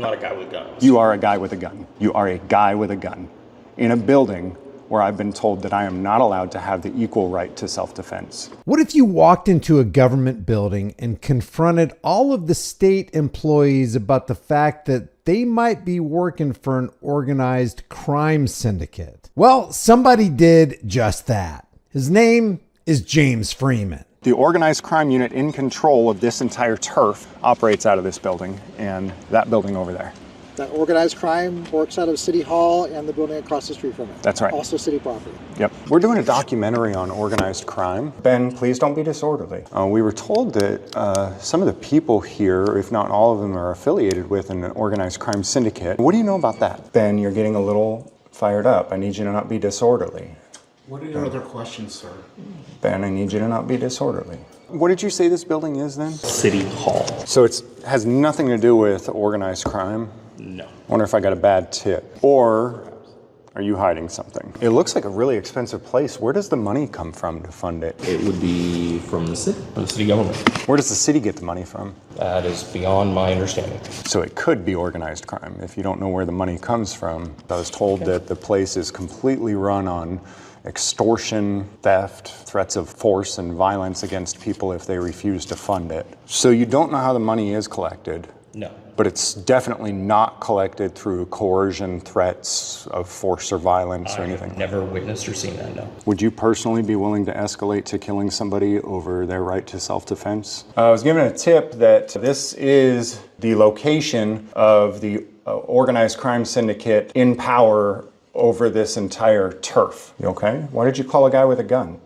I'm not a guy with a gun. You are a guy with a gun. You are a guy with a gun in a building where I've been told that I am not allowed to have the equal right to self-defense. What if you walked into a government building and confronted all of the state employees about the fact that they might be working for an organized crime syndicate? Well, somebody did just that. His name is James Freeman. The organized crime unit in control of this entire turf operates out of this building and that building over there. That organized crime works out of City Hall and the building across the street from it. That's right. Also city property. Yep. We're doing a documentary on organized crime. Ben, please don't be disorderly. We were told that some of the people here, if not all of them, are affiliated with an organized crime syndicate. What do you know about that? Ben, you're getting a little fired up. I need you to not be disorderly. What are your other questions, sir? Ben, I need you to not be disorderly. What did you say this building is then? City Hall. So it has nothing to do with organized crime? No. Wonder if I got a bad tip. Or are you hiding something? It looks like a really expensive place. Where does the money come from to fund it? It would be from the city government. Where does the city get the money from? That is beyond my understanding. So it could be organized crime if you don't know where the money comes from. I was told that the place is completely run on extortion, theft, threats of force and violence against people if they refuse to fund it. So you don't know how the money is collected? No. But it's definitely not collected through coercion, threats of force or violence or anything? I've never witnessed or seen that, no. Would you personally be willing to escalate to killing somebody over their right to self-defense? I was given a tip that this is the location of the organized crime syndicate in power over this entire turf. You okay? Why did you call a guy with a gun?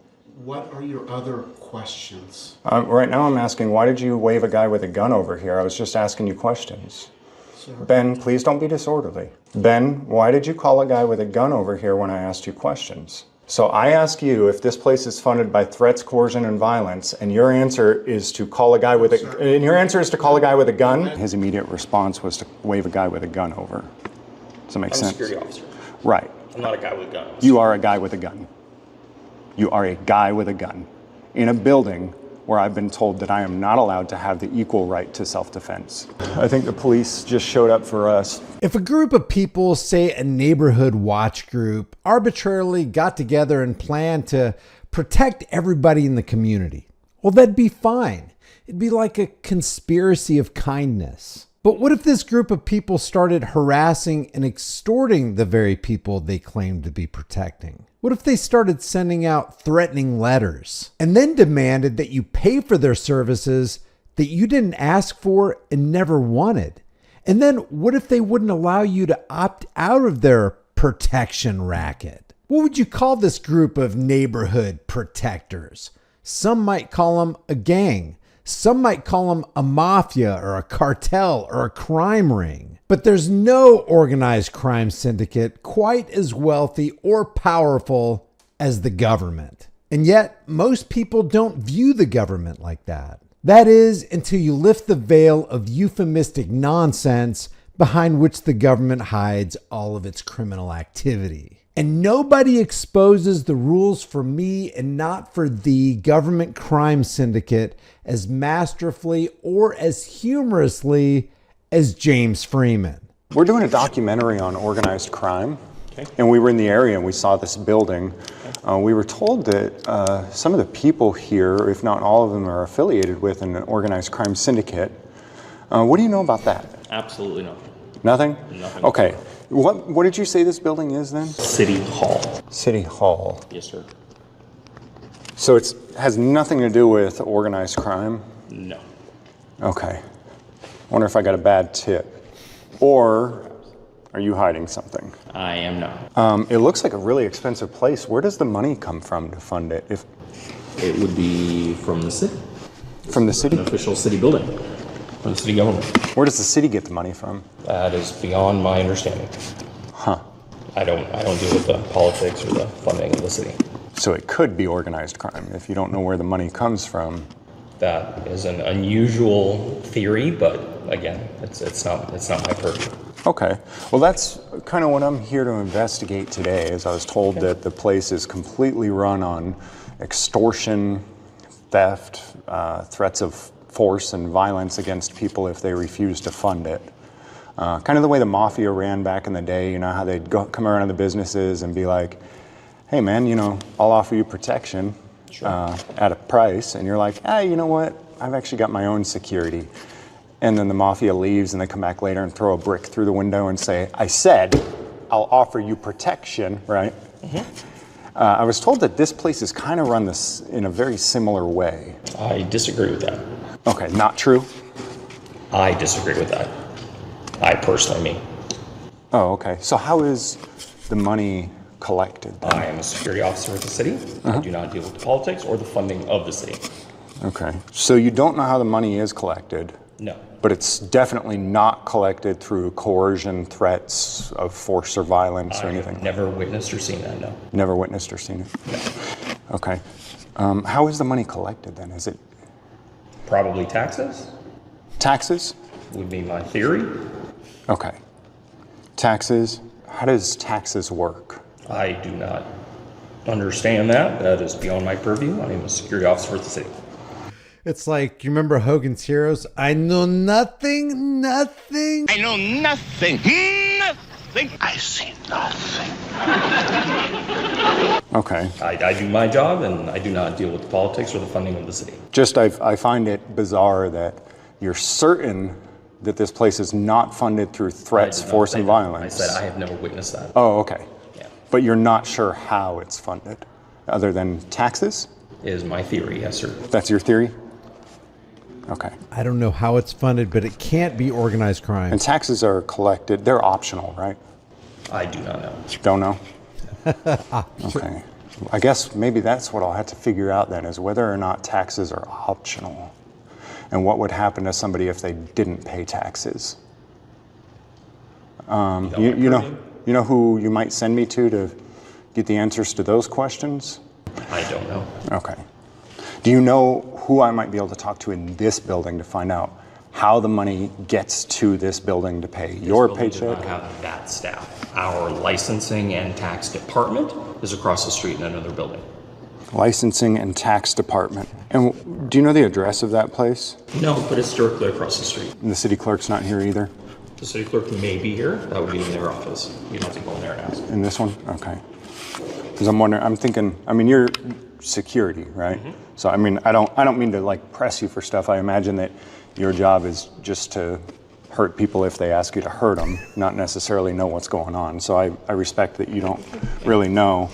What are your other questions? Right now I'm asking, why did you wave a guy with a gun over here? I was just asking you questions. Sir? Ben, please don't be disorderly. Ben, why did you call a guy with a gun over here when I asked you questions? So I ask you if this place is funded by threats, coercion, and violence, and your answer is to call a guy with a gun. His immediate response was to wave a guy with a gun over. Does that make sense? I'm a security officer. Right. I'm not a guy with a gun. You are a guy with a gun. You are a guy with a gun in a building where I've been told that I am not allowed to have the equal right to self-defense. I think the police just showed up for us. If a group of people, say a neighborhood watch group, arbitrarily got together and planned to protect everybody in the community, well, that'd be fine. It'd be like a conspiracy of kindness. But what if this group of people started harassing and extorting the very people they claimed to be protecting? What if they started sending out threatening letters and then demanded that you pay for their services that you didn't ask for and never wanted? And then what if they wouldn't allow you to opt out of their protection racket? What would you call this group of neighborhood protectors? Some might call them a gang. Some might call them a mafia or a cartel or a crime ring. But there's no organized crime syndicate quite as wealthy or powerful as the government. And yet, most people don't view the government like that. That is, until you lift the veil of euphemistic nonsense behind which the government hides all of its criminal activity. And nobody exposes the rules for me and not for the government crime syndicate as masterfully or as humorously as James Freeman. We're doing a documentary on organized crime. Okay. And we were in the area and we saw this building. We were told that some of the people here, if not all of them, are affiliated with an organized crime syndicate. What do you know about that? Absolutely nothing. Nothing? Nothing. Okay. What did you say this building is then? City Hall. City Hall. Yes, sir. So it has nothing to do with organized crime? No. Okay. Wonder if I got a bad tip. Or are you hiding something? I am not. It looks like a really expensive place. Where does the money come from to fund it? It would be from the city. From the city? An official city building. From the city government. Where does the city get the money from? That is beyond my understanding. Huh. I don't deal with the politics or the funding of the city. So it could be organized crime if you don't know where the money comes from. That is an unusual theory, but again, it's not my purview. Okay. Well, that's kind of what I'm here to investigate today, is I was told that the place is completely run on extortion, theft, threats of force and violence against people if they refuse to fund it. Kind of the way the mafia ran back in the day, you know, how they'd come around to the businesses and be like, hey man, you know, I'll offer you protection at a price. And you're like, you know what? I've actually got my own security. And then the mafia leaves and they come back later and throw a brick through the window and say, I said, I'll offer you protection, right? I was told that this place is kind of run this in a very similar way. I disagree with that. Okay, not true? I disagree with that. I personally mean. Oh, okay. So how is the money collected then? I am a security officer of the city. I do not deal with the politics or the funding of the city. Okay. So you don't know how the money is collected? No. But it's definitely not collected through coercion, threats of force or violence or anything? I've never witnessed or seen that, no. Never witnessed or seen it? No. Okay. How is the money collected then? Is it Probably taxes taxes? would be my theory. Okay. Taxes. How does taxes work? I do not understand that. That is beyond my purview. I am a security officer of the city. It's like, you remember Hogan's Heroes? I know nothing. I know nothing. Nothing. I see nothing. Okay. I do my job, and I do not deal with the politics or the funding of the city. Just I find it bizarre that you're certain that this place is not funded through threats, I did not force, say and that. violence. I said I have never witnessed that. Oh, okay. Yeah. But you're not sure how it's funded, other than taxes? Is my theory, yes, sir. That's your theory? Okay. I don't know how it's funded, but it can't be organized crime. And taxes are collected, they're optional, right? I do not know. Don't know? Okay. I guess maybe that's what I'll have to figure out then, is whether or not taxes are optional. And what would happen to somebody if they didn't pay taxes? You know who you might send me to get the answers to those questions? I don't know. Okay. Do you know who I might be able to talk to in this building to find out how the money gets to this building to pay your This building does paycheck? not have that staff. Our licensing and tax department is across the street in another building. Licensing and tax department. And do you know the address of that place? No, but it's directly across the street. And the city clerk's not here either? The city clerk may be here. That would be in their office. You'd have to go in there and ask. In this one? Okay. Because I'm thinking, you're security, right? Mm-hmm. So I don't mean to like press you for stuff. I imagine that your job is just to hurt people if they ask you to hurt them, not necessarily know what's going on. So I respect that you don't really know.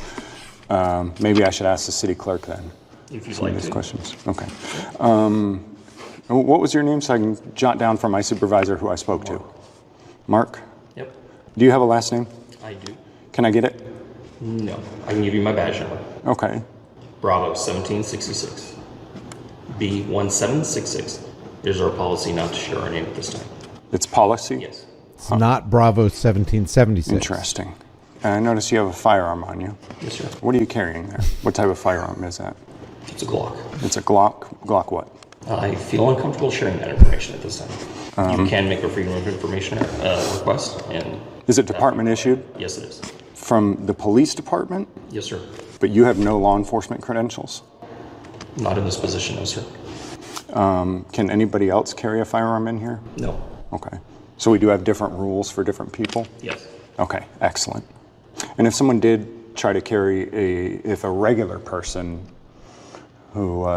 Maybe I should ask the city clerk then. If you'd some of like these to. questions. Okay. What was your name so I can jot down for my supervisor who I spoke to? Mark? Yep, Do you have a last name? I do. Can I get it? No, I can give you my badge number. Okay. Bravo 1766. B1766. It is our policy not to share our name at this time. It's policy? Yes. It's not Bravo 1776. Interesting. And I notice you have a firearm on you. Yes, sir. What are you carrying there? What type of firearm is that? It's a Glock. It's a Glock? Glock what? I feel uncomfortable sharing that information at this time. You can make a Freedom of Information request, and Is it department issued? yes, it is. From the police department? Yes, sir. But you have no law enforcement credentials? Not in this position, no, sir. Can anybody else carry a firearm in here? No. Okay. So we do have different rules for different people? Yes. Okay, excellent. And if someone did try to carry if a regular person who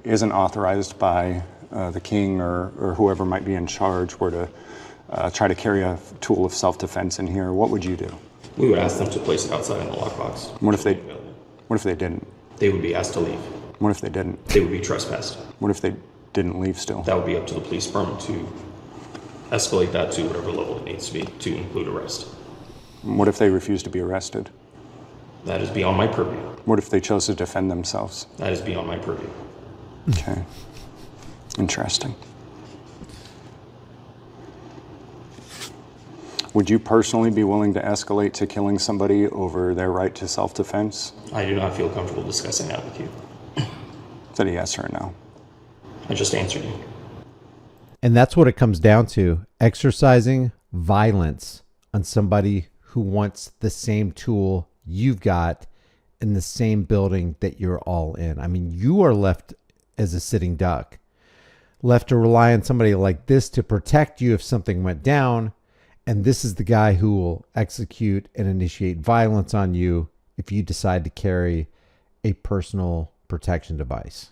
isn't authorized by the king or whoever might be in charge were to try to carry a tool of self-defense in here, what would you do? We would ask them to place it outside in the lockbox. What if they didn't? They would be asked to leave. What if they didn't? They would be trespassed. What if they didn't leave still? That would be up to the police department to escalate that to whatever level it needs to be to include arrest. What if they refused to be arrested? That is beyond my purview. What if they chose to defend themselves? That is beyond my purview. Okay. Interesting. Would you personally be willing to escalate to killing somebody over their right to self-defense? I do not feel comfortable discussing that with you. Is that a yes or a no? I just answered you. And that's what it comes down to, exercising violence on somebody who wants the same tool you've got in the same building that you're all in. I mean, you are left as a sitting duck, left to rely on somebody like this to protect you if something went down. And this is the guy who will execute and initiate violence on you if you decide to carry a personal protection device.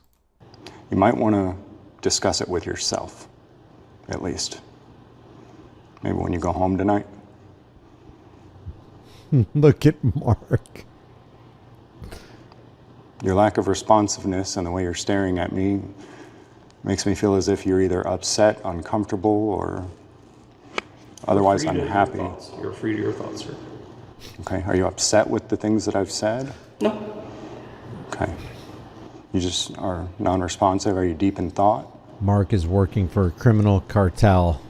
You might want to discuss it with yourself, at least. Maybe when you go home tonight. Look at Mark. Your lack of responsiveness and the way you're staring at me makes me feel as if you're either upset, uncomfortable, or otherwise unhappy. You're free to your thoughts, sir. Okay, are you upset with the things that I've said? No. Okay. You just are non-responsive? Are you deep in thought? Mark is working for a criminal cartel.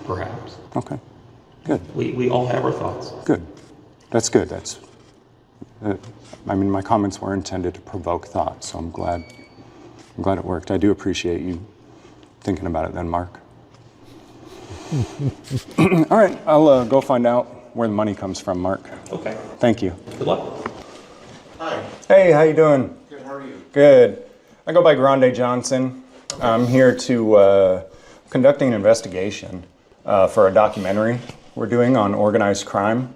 Perhaps. Okay, good. We all have our thoughts. Good. That's good. I mean, my comments were intended to provoke thought, so I'm glad it worked. I do appreciate you thinking about it then, Mark. All right, I'll go find out where the money comes from, Mark. Okay. Thank you. Good luck. Hi. Hey, how you doing? Good, how are you? Good. I go by Grande Johnson. I'm here to conducting an investigation for a documentary we're doing on organized crime.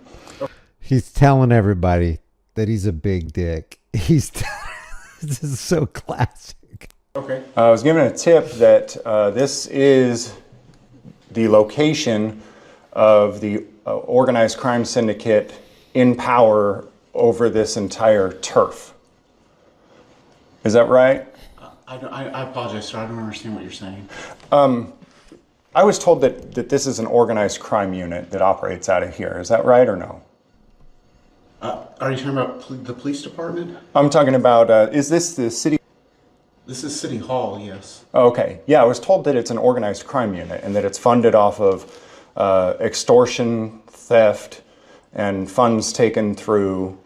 He's telling everybody that he's a big dick. This is so classic. Okay. I was given a tip that this is the location of the organized crime syndicate in power over this entire turf. Is that right? I apologize, sir. I don't understand what you're saying. I was told that this is an organized crime unit that operates out of here. Is that right or no? Are you talking about the police department? I'm talking about, is this the city? This is City Hall, yes. Okay. Yeah, I was told that it's an organized crime unit and that it's funded off of extortion, theft, and funds taken through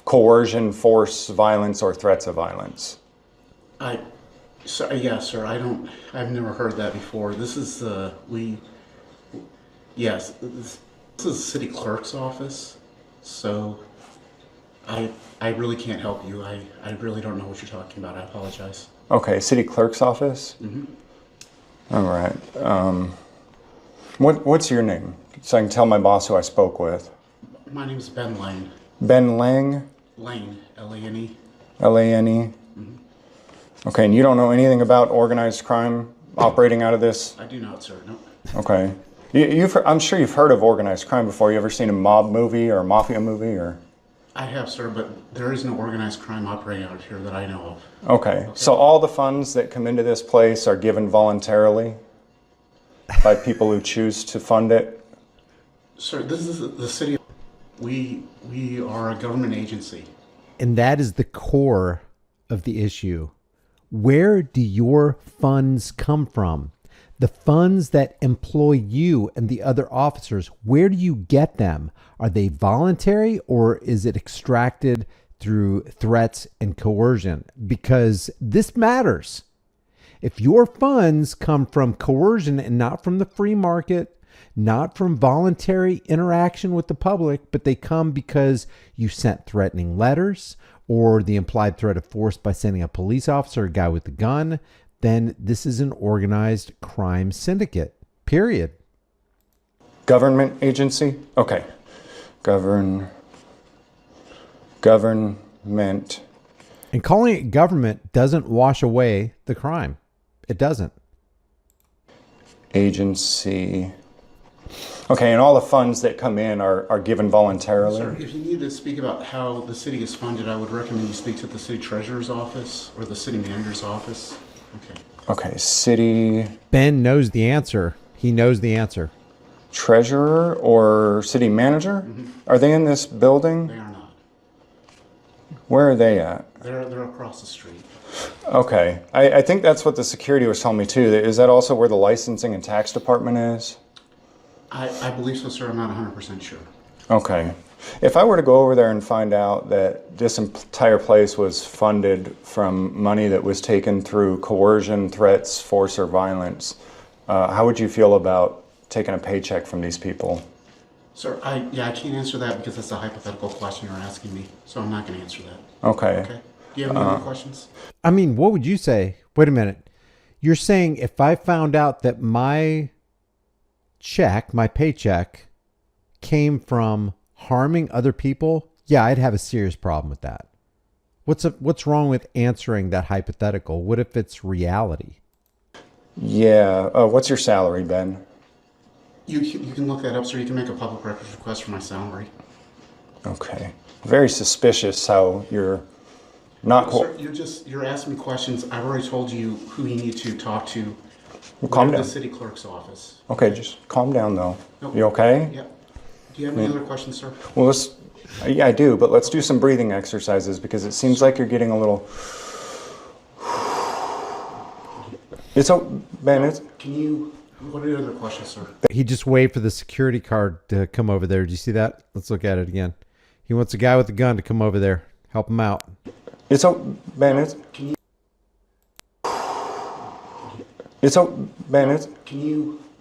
coercion, force, violence, or threats of violence. Yes, sir. I've never heard that before. This is yes, this is the city clerk's office. So I really can't help you. I really don't know what you're talking about. I apologize. Okay, city clerk's office? Mm-hmm. All right. What's your name? So I can tell my boss who I spoke with. My name is Ben Lane. Ben Lang? Lane, L-A-N-E. L-A-N-E? Mm-hmm. Okay, and you don't know anything about organized crime operating out of this? I do not, sir. No. Okay. I'm sure you've heard of organized crime before. You ever seen a mob movie or a mafia movie? Or? I have, sir, but there is no organized crime operating out here that I know of. Okay. So all the funds that come into this place are given voluntarily by people who choose to fund it? Sir, this is the city. We are a government agency. And that is the core of the issue. Where do your funds come from? The funds that employ you and the other officers, where do you get them? Are they voluntary or is it extracted through threats and coercion? Because this matters. If your funds come from coercion and not from the free market, not from voluntary interaction with the public, but they come because you sent threatening letters or the implied threat of force by sending a police officer, a guy with a gun, then this is an organized crime syndicate, period. Government agency? Okay. Government. And calling it government doesn't wash away the crime. It doesn't. Agency. Okay, and all the funds that come in are given voluntarily? Sir, if you need to speak about how the city is funded, I would recommend you speak to the city treasurer's office or the city manager's office. Okay. Okay, city Ben knows the answer. He knows the answer. treasurer or city manager? Mm-hmm. Are they in this building? They are not. Where are they at? They're across the street. Okay, I think that's what the security was telling me too. Is that also where the licensing and tax department is? I believe so, sir. I'm not 100% sure. Okay. If I were to go over there and find out that this entire place was funded from money that was taken through coercion, threats, force, or violence, how would you feel about taking a paycheck from these people? Sir, I can't answer that because that's a hypothetical question you're asking me, so I'm not going to answer that. Okay. Okay. Do you have any other questions? I mean, what would you say? Wait a minute. You're saying if I found out that my check, my paycheck, came from harming other people, yeah, I'd have a serious problem with that. What's wrong with answering that hypothetical? What if it's reality? Yeah. What's your salary, Ben? You can look that up, sir. You can make a public records request for my salary. Okay. Very suspicious how you're not... Sir, you're asking me questions. I've already told you who you need to talk to. Well, calm The down. city clerk's office. Okay, just calm down, though. Nope. You okay? Yep. Do you have any other questions, sir? Well, yeah, I do, but let's do some breathing exercises because it seems like you're getting a little... Ben, What are your other questions, sir? He just waved for the security guard to come over there. Did you see that? Let's look at it again. He wants a guy with a gun to come over there. Help him out. Ben,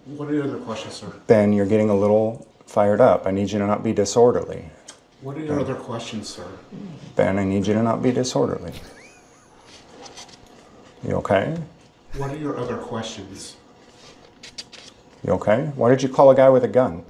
What are your other questions, sir? Ben, you're getting a little fired up. I need you to not be disorderly. What are your other questions, sir? Ben, I need you to not be disorderly. You okay? What are your other questions? You okay? Why did you call a guy with a gun?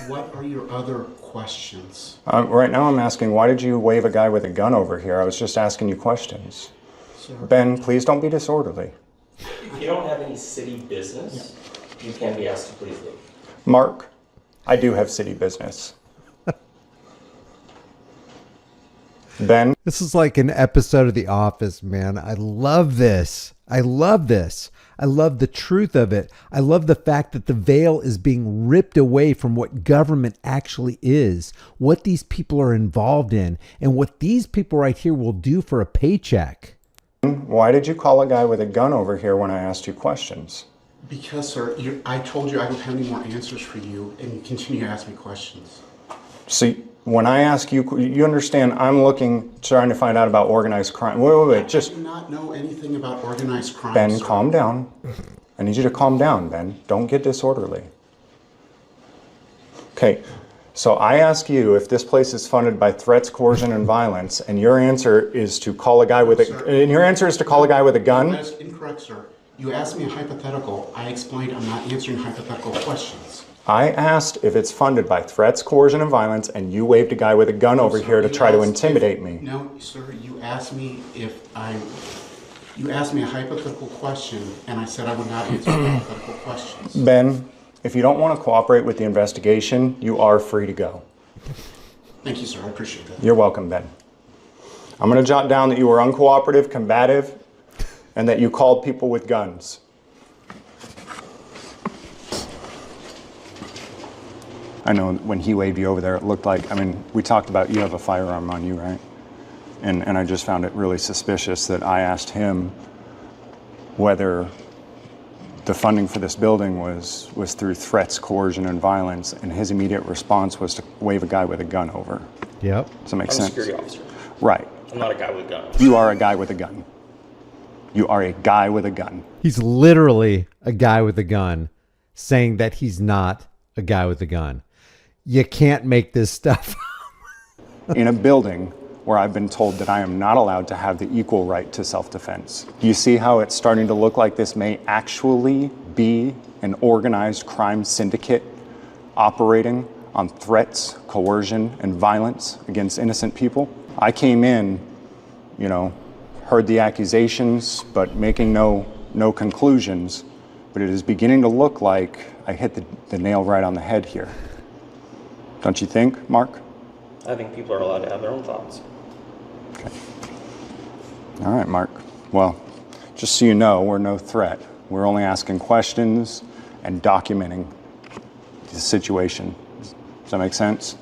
What are your other questions? Right now I'm asking, why did you wave a guy with a gun over here? I was just asking you questions. Sir. Ben, please don't be disorderly. If you don't have any city business, you can be asked to please leave. Mark, I do have city business. Ben? This is like an episode of The Office, man. I love this. I love this. I love the truth of it. I love the fact that the veil is being ripped away from what government actually is, what these people are involved in, and what these people right here will do for a paycheck. Why did you call a guy with a gun over here when I asked you questions? Because, sir, I told you I don't have any more answers for you, and you continue to ask me questions. See, when I ask you, you understand I'm trying to find out about organized crime. Wait, just... I do not know anything about organized crime, Ben, sir. calm down. I need you to calm down, Ben. Don't get disorderly. Okay, so I ask you if this place is funded by threats, coercion, and violence, and your answer is to call a guy with a gun? That is incorrect, sir. You asked me a hypothetical. I explained I'm not answering hypothetical questions. I asked if it's funded by threats, coercion, and violence, and you waved a guy with a gun over here to try to intimidate me. No, sir, you asked me a hypothetical question, and I said I would not answer hypothetical questions. Ben, if you don't want to cooperate with the investigation, you are free to go. Thank you, sir. I appreciate that. You're welcome, Ben. I'm going to jot down that you were uncooperative, combative, and that you called people with guns. I know when he waved you over there, it looked like, we talked about you have a firearm on you, right? And I just found it really suspicious that I asked him whether the funding for this building was through threats, coercion, and violence, and his immediate response was to wave a guy with a gun over. Yep. Does that make I'm a sense? security officer. Right. I'm not a guy with a gun. You are a guy with a gun. You are a guy with a gun. He's literally a guy with a gun saying that he's not a guy with a gun. You can't make this stuff. In a building where I've been told that I am not allowed to have the equal right to self-defense. Do you see how it's starting to look like this may actually be an organized crime syndicate operating on threats, coercion, and violence against innocent people? I came in, heard the accusations, but making no conclusions. But it is beginning to look like I hit the nail right on the head here. Don't you think, Mark? I think people are allowed to have their own thoughts. Okay. All right, Mark. Well, just so you know, we're no threat. We're only asking questions and documenting the situation. Does that make sense?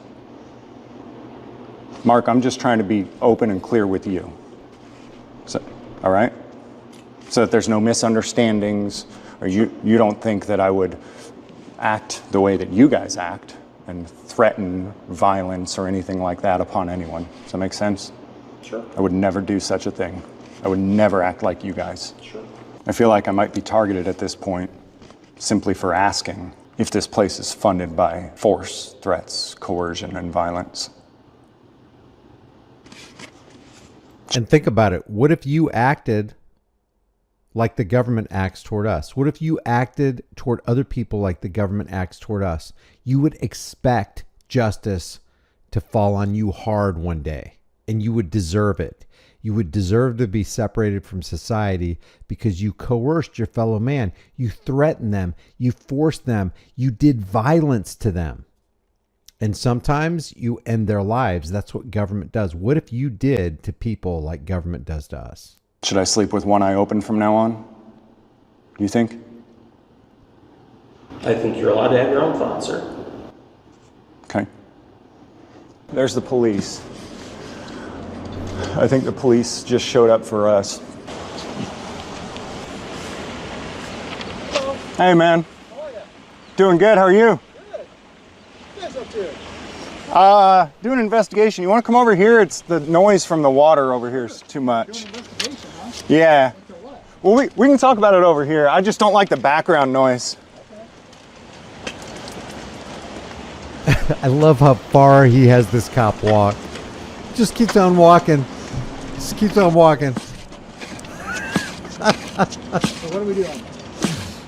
Mark, I'm just trying to be open and clear with you. All right? So that there's no misunderstandings, or you don't think that I would act the way that you guys act and threaten violence or anything like that upon anyone. Does that make sense? Sure. I would never do such a thing. I would never act like you guys. Sure. I feel like I might be targeted at this point simply for asking if this place is funded by force, threats, coercion, and violence. And think about it. What if you acted like the government acts toward us? What if you acted toward other people like the government acts toward us? You would expect justice to fall on you hard one day, and you would deserve it. You would deserve to be separated from society because you coerced your fellow man. You threatened them. You forced them. You did violence to them. And sometimes you end their lives. That's what government does. What if you did to people like government does to us? Should I sleep with one eye open from now on? Do you think? I think you're allowed to have your own thoughts, sir. Okay. There's the police. I think the police just showed up for us. Hello. Hey, man. How are you? Doing good. How are you? Good. What you guys up to? Doing an investigation. You want to come over here? It's the noise from the water over here is too much. Doing an investigation, huh? Yeah. Into what? Well, we can talk about it over here. I just don't like the background noise. I love how far he has this cop walk. Just keeps on walking. Just keeps on walking. So what are we doing?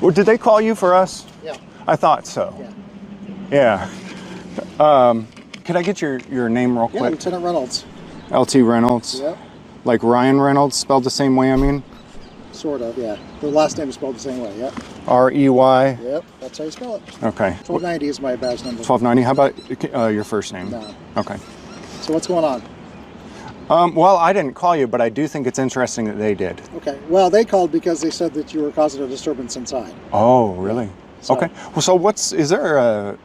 Well, did they call you for us? Yeah. I thought so. Yeah. Could I get your name real Yeah, quick? Lieutenant Reynolds. LT Reynolds? Yep. Like Ryan Reynolds, spelled the same way, I mean? Sort of, yeah. The last name is spelled the same way, yep. R-E-Y? Yep, that's how you spell it. Okay. 1290 is my badge number. 1290. How about your first name? No. Okay. So what's going on? Well, I didn't call you, but I do think it's interesting that they did. Okay. Well, they called because they said that you were causing a disturbance inside. Oh, really? So- Okay. Well, so is there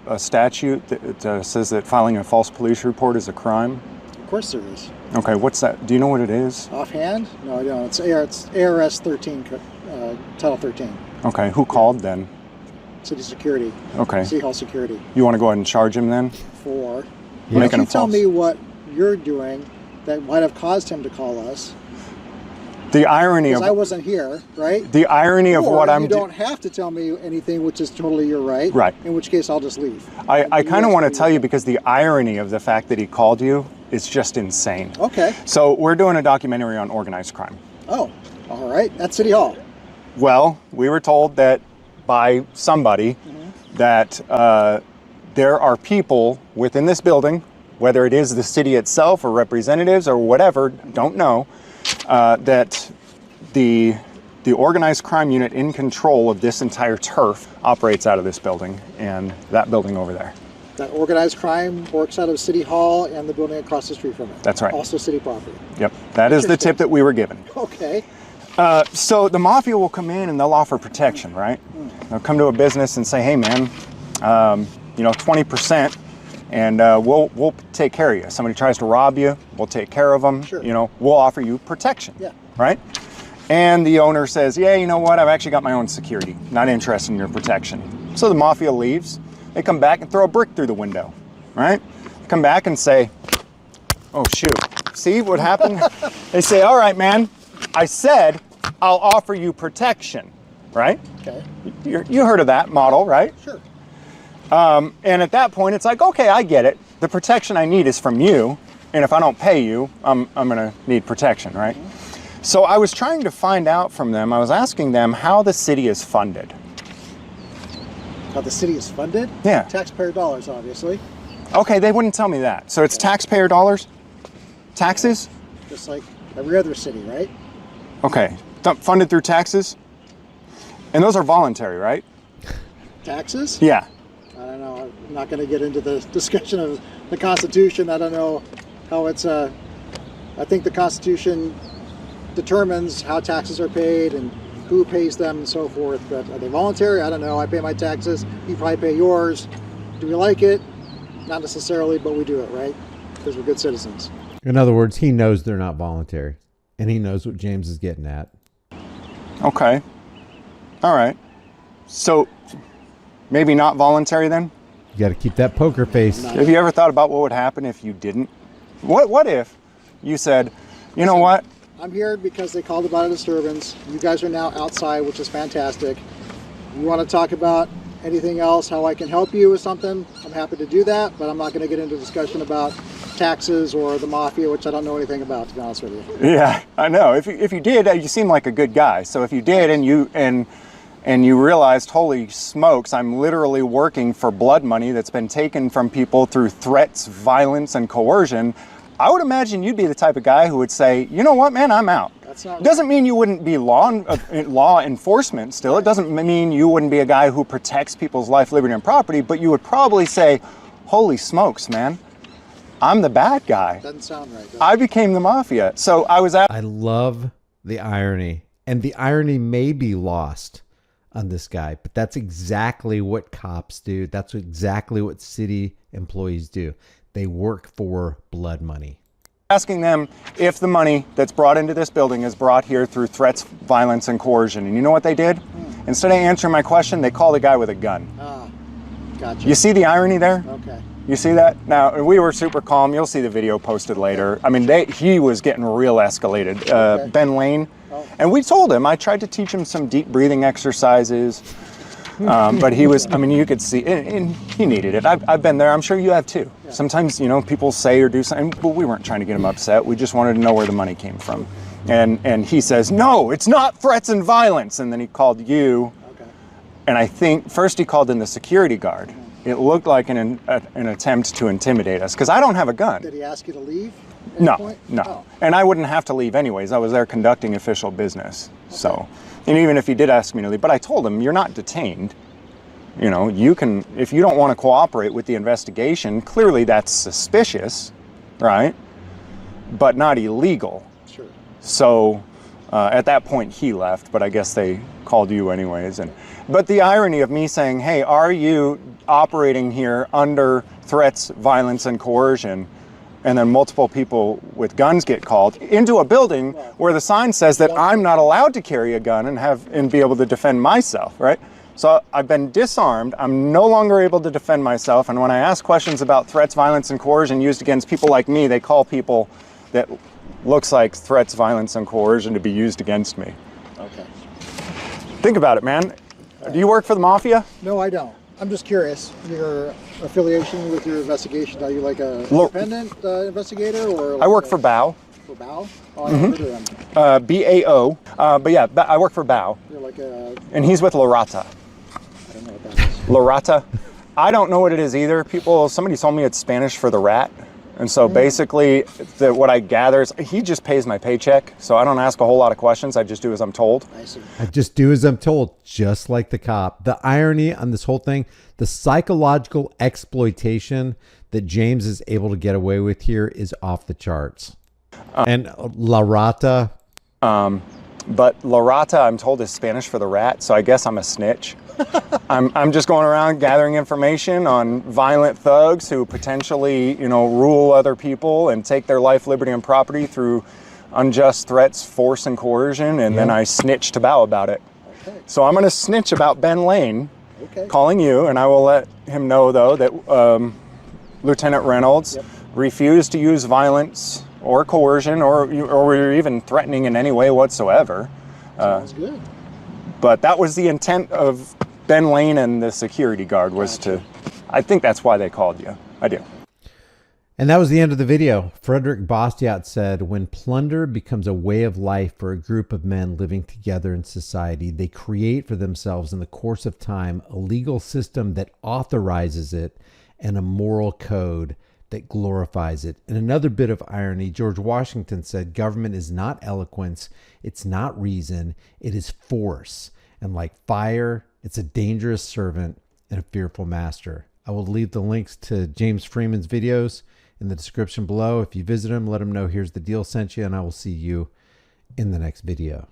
a statute that says that filing a false police report is a crime? Of course there is. Okay, what's that? Do you know what it is? Offhand? No, I don't. It's ARS 13, Title 13. Okay, who called then? City security. Okay. City Hall security. You want to go ahead and charge him then? For. Yeah. Why Making don't you a tell false- me what you're doing that might have caused him to call us? The irony Because of I wasn't here, right? the irony of Or what I'm you doing. don't have to tell me anything, which is totally your right. Right. In which case, I'll just leave. I kind of want to Yes, tell you because the irony of the fact that he called you is just insane. Okay. So we're doing a documentary on organized crime. Oh, all right. At City Hall. Well, we were told that by somebody that there are people within this building, whether it is the city itself or representatives or whatever, don't know, that the organized crime unit in control of this entire turf operates out of this building and that building over there. That organized crime works out of City Hall and the building across the street from it. That's right. Also city property. Yep, that is the Interesting. tip that we were given. Okay. So the mafia will come in and they'll offer protection, right? They'll come to a business and say, "Hey, man, 20%, and we'll take care of you. Somebody tries to rob you, we'll take care of them. Sure. We'll offer you protection." Yeah. Right? And the owner says, "Yeah, you know what? I've actually got my own security. Not interested in your protection." So the mafia leaves. They come back and throw a brick through the window, right? Come back and say, "Oh shoot! See what happened?" They say, "All right, man. I said I'll offer you protection." Right? Okay. You heard of that model, right? Sure. And at that point, it's like, okay, I get it. The protection I need is from you, and if I don't pay you, I'm gonna need protection, right? So I was trying to find out from them. I was asking them how the city is funded. How the city is funded? Yeah. Taxpayer dollars, obviously. Okay, they wouldn't tell me that. So it's taxpayer dollars, taxes. Just like every other city, right? Okay, funded through taxes, and those are voluntary, right? Taxes? Yeah. I don't know. I'm not going to get into the discussion of the Constitution. I don't know how it's. I think the Constitution determines how taxes are paid and who pays them and so forth. But are they voluntary? I don't know. I pay my taxes. You probably pay yours. Do we like it? Not necessarily, but we do it, right? Because we're good citizens. In other words, he knows they're not voluntary, and he knows what James is getting at. Okay. All right. So maybe not voluntary then? You got to keep that poker face. Have you ever thought about what would happen if you didn't? What if you said, "You know what? I'm here because they called about a disturbance. You guys are now outside, which is fantastic. You want to talk about anything else, how I can help you with something, I'm happy to do that, but I'm not going to get into a discussion about taxes or the mafia, which I don't know anything about, to be honest with you. Yeah, I know. If you did, you seem like a good guy. So if you did and you realized, holy smokes, I'm literally working for blood money that's been taken from people through threats, violence, and coercion, I would imagine you'd be the type of guy who would say, you know what, man, I'm out. That's not Doesn't mean you wouldn't be law enforcement still. It doesn't mean you wouldn't be a guy who protects people's life, liberty, and property, but you would probably say, holy smokes, man, I'm the bad guy. Doesn't sound right. I became the mafia. So I was at. I love the irony, and the irony may be lost on this guy, but that's exactly what cops do. That's exactly what city employees do. They work for blood money. Asking them if the money that's brought into this building is brought here through threats, violence, and coercion. And you know what they did? Instead of answering my question, they called a guy with a gun. Ah, gotcha. You see the irony there? Okay. You see that? Now, we were super calm. You'll see the video posted later. I mean, he was getting real escalated. Okay. Ben Lane. Oh. And we told him, I tried to teach him some deep breathing exercises. But he was, I mean, you could see, and he needed it. I've been there. I'm sure you have too. Yeah. Sometimes, people say or do something, but we weren't trying to get him upset. We just wanted to know where the money came from. And he says, no, it's not threats and violence. And then he called you. Okay. And I think first he called in the security guard. It looked like an attempt to intimidate us because I don't have a gun. Did he ask you to leave? No. Oh. And I wouldn't have to leave anyways. I was there conducting official business. Okay. So, and even if he did ask me to leave, but I told him, you're not detained. You can, if you don't want to cooperate with the investigation, clearly that's suspicious, right? But not illegal. Sure. So at that point he left, but I guess they called you anyways. But the irony of me saying, hey, are you operating here under threats, violence, and coercion? And then multiple people with guns get called into a building where the sign says that I'm not allowed to carry a gun and be able to defend myself, right? So I've been disarmed. I'm no longer able to defend myself. And when I ask questions about threats, violence, and coercion used against people like me, they call people that looks like threats, violence, and coercion to be used against me. Okay. Think about it, man. Do you work for the mafia? No, I don't. I'm just curious. Your affiliation with your investigation, are you like a independent investigator or? I work for BAO. For BAO? Oh, I never heard of them. BAO. But yeah, I work for BAO. You're like a... And he's with Lorata. I don't know what that is. Lorata. I don't know what it is either. Somebody told me it's Spanish for the rat. And so basically what I gather is he just pays my paycheck. So I don't ask a whole lot of questions. I just do as I'm told. I see. I just do as I'm told, just like the cop. The irony on this whole thing, the psychological exploitation that James is able to get away with here is off the charts. And La Rata. But Lorata, I'm told, is Spanish for the rat. So I guess I'm a snitch. I'm just going around gathering information on violent thugs who potentially, rule other people and take their life, liberty, and property through unjust threats, force, and coercion. And then I snitch to BAO about it. Okay. So I'm going to snitch about Ben Lane calling you, and I will let him know, though, that Lieutenant Reynolds refused to use violence or coercion or even threatening in any way whatsoever. Sounds good. But that was the intent of Ben Lane and the security guard was to, I think that's why they called you. I do. And that was the end of the video. Frederick Bastiat said, when plunder becomes a way of life for a group of men living together in society, they create for themselves in the course of time a legal system that authorizes it and a moral code that glorifies it. And another bit of irony, George Washington said, government is not eloquence, it's not reason, it is force. And like fire, it's a dangerous servant and a fearful master. I will leave the links to James Freeman's videos in the description below. If you visit him, let him know Here's the Deal sent you, and I will see you in the next video.